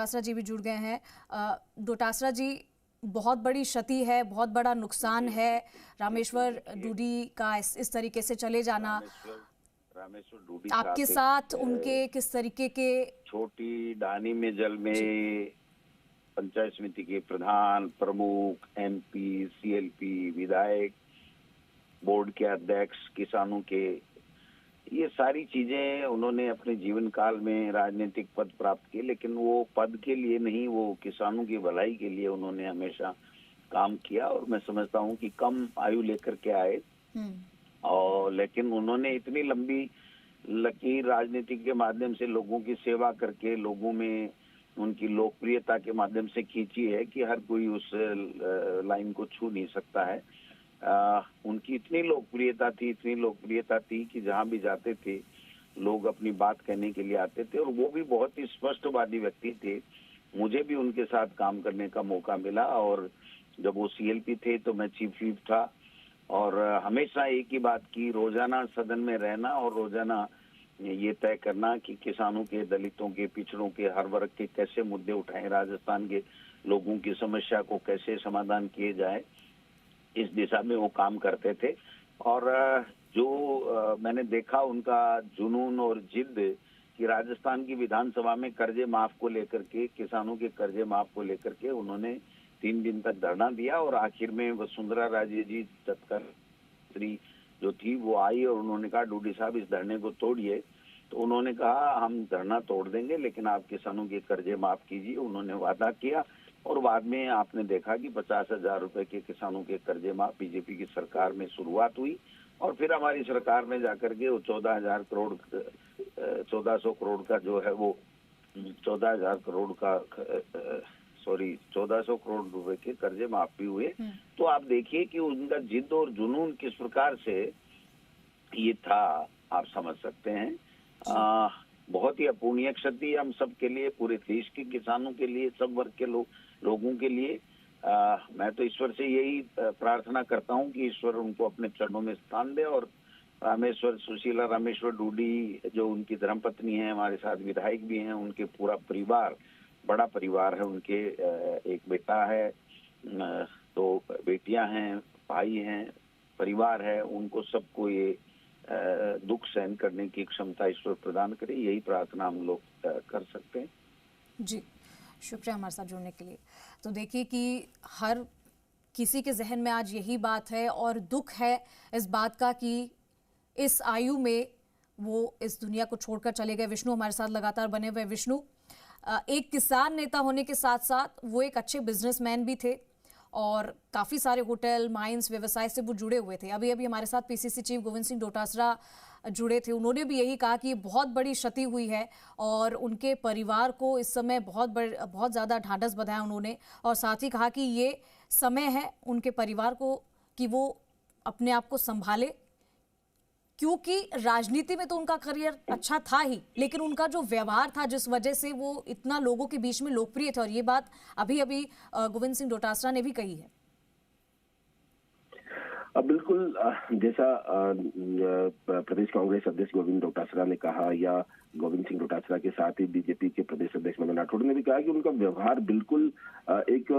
डोटासरा जी भी जुड़ गए हैं। डोटासरा जी, बहुत बड़ी क्षति है, बहुत बड़ा नुकसान है रामेश्वर डूडी का इस तरीके से चले जाना। रामेश्वर डूडी आपके साथ उनके किस तरीके के छोटी डानी में जल जी। में पंचायत समिति के प्रधान, प्रमुख, एमपी, सीएलपी, विधायक, बोर्ड के अध्यक्ष, किसानों के, ये सारी चीजें उन्होंने अपने जीवन काल में राजनीतिक पद प्राप्त किए, लेकिन वो पद के लिए नहीं, वो किसानों की भलाई के लिए उन्होंने हमेशा काम किया। और मैं समझता हूँ कि कम आयु लेकर के आए, और लेकिन उन्होंने इतनी लंबी लकीर राजनीति के माध्यम से लोगों की सेवा करके लोगों में उनकी लोकप्रियता के माध्यम से खींची है कि हर कोई उस लाइन को छू नहीं सकता है। उनकी इतनी लोकप्रियता थी कि जहां भी जाते थे लोग अपनी बात कहने के लिए आते थे, और वो भी बहुत ही स्पष्टवादी व्यक्ति थे। मुझे भी उनके साथ काम करने का मौका मिला, और जब वो सीएलपी थे तो मैं चीफ व्हिप था, और हमेशा एक ही बात की, रोजाना सदन में रहना और रोजाना ये तय करना कि किसानों के, दलितों के, पिछड़ों के, हर वर्ग के कैसे मुद्दे उठाएं, राजस्थान के लोगों की समस्या को कैसे समाधान किए जाए, इस दिशा में वो काम करते थे। और जो मैंने देखा उनका जुनून और जिद कि राजस्थान की विधानसभा में कर्जे माफ को लेकर के, किसानों के कर्जे माफ को लेकर के उन्होंने 3 दिन तक धरना दिया, और आखिर में वसुंधरा राजे जी तत्काल मंत्री जो थी वो आई और उन्होंने कहा डूडी साहब इस धरने को तोड़िए। तो उन्होंने कहा हम धरना तोड़ देंगे लेकिन आप किसानों के कर्जे माफ कीजिए। उन्होंने वादा किया, और बाद में आपने देखा कि 50,000 रुपए के किसानों के कर्जे माफ बीजेपी की सरकार में शुरुआत हुई, और फिर हमारी सरकार में जाकर के वो 14,000 करोड़ 1400 करोड़ का जो है वो 14,000 करोड़ का 1400 करोड़ रुपए के कर्जे माफ भी हुए। तो आप देखिए कि उनका जिद और जुनून किस प्रकार से ये था, आप समझ सकते हैं। बहुत ही अपूर्णीय क्षति हम सब के लिए, पूरे देश के किसानों के लिए, सब वर्ग के लोगों के लिए। मैं तो ईश्वर से यही प्रार्थना करता हूं कि ईश्वर उनको अपने चरणों में स्थान दे, और सुशीला रामेश्वर डूडी जो उनकी धर्मपत्नी है, हमारे साथ विधायक भी हैं, उनके पूरा परिवार, बड़ा परिवार है उनके, एक बेटा है, 2 बेटियां हैं, भाई हैं, परिवार है, उनको सबको ये दुख सहन करने की क्षमता ईश्वर प्रदान करे, यही प्रार्थना हम लोग कर सकते हैं। जी, शुक्रिया हमारे साथ जुड़ने के लिए। तो देखिए कि हर किसी के जहन में आज यही बात है, और दुख है इस बात का कि इस आयु में वो इस दुनिया को छोड़कर चले गए। विष्णु हमारे साथ लगातार बने हुए। विष्णु, एक किसान नेता होने के साथ साथ वो एक अच्छे बिजनेसमैन भी थे, और काफ़ी सारे होटल, माइंस, व्यवसाय से वो जुड़े हुए थे। अभी अभी हमारे साथ पीसीसी चीफ गोविंद सिंह डोटासरा जुड़े थे, उन्होंने भी यही कहा कि बहुत बड़ी क्षति हुई है, और उनके परिवार को इस समय बहुत ज़्यादा ढांढस बंधाया उन्होंने, और साथ ही कहा कि ये समय है उनके परिवार को कि वो अपने आप को संभाले, क्योंकि राजनीति में तो उनका करियर अच्छा था ही, लेकिन उनका जो व्यवहार था जिस वजह से वो इतना लोगों के बीच में लोकप्रिय थे, और ये बात अभी अभी गोविंद सिंह डोटासरा ने भी कही है। बिल्कुल, जैसा प्रदेश कांग्रेस अध्यक्ष गोविंद डोटासरा ने कहा, या गोविंद सिंह डोटासरा के साथ ही बीजेपी के प्रदेश अध्यक्ष मदन राठौड़ ने भी कहा कि उनका व्यवहार बिल्कुल एक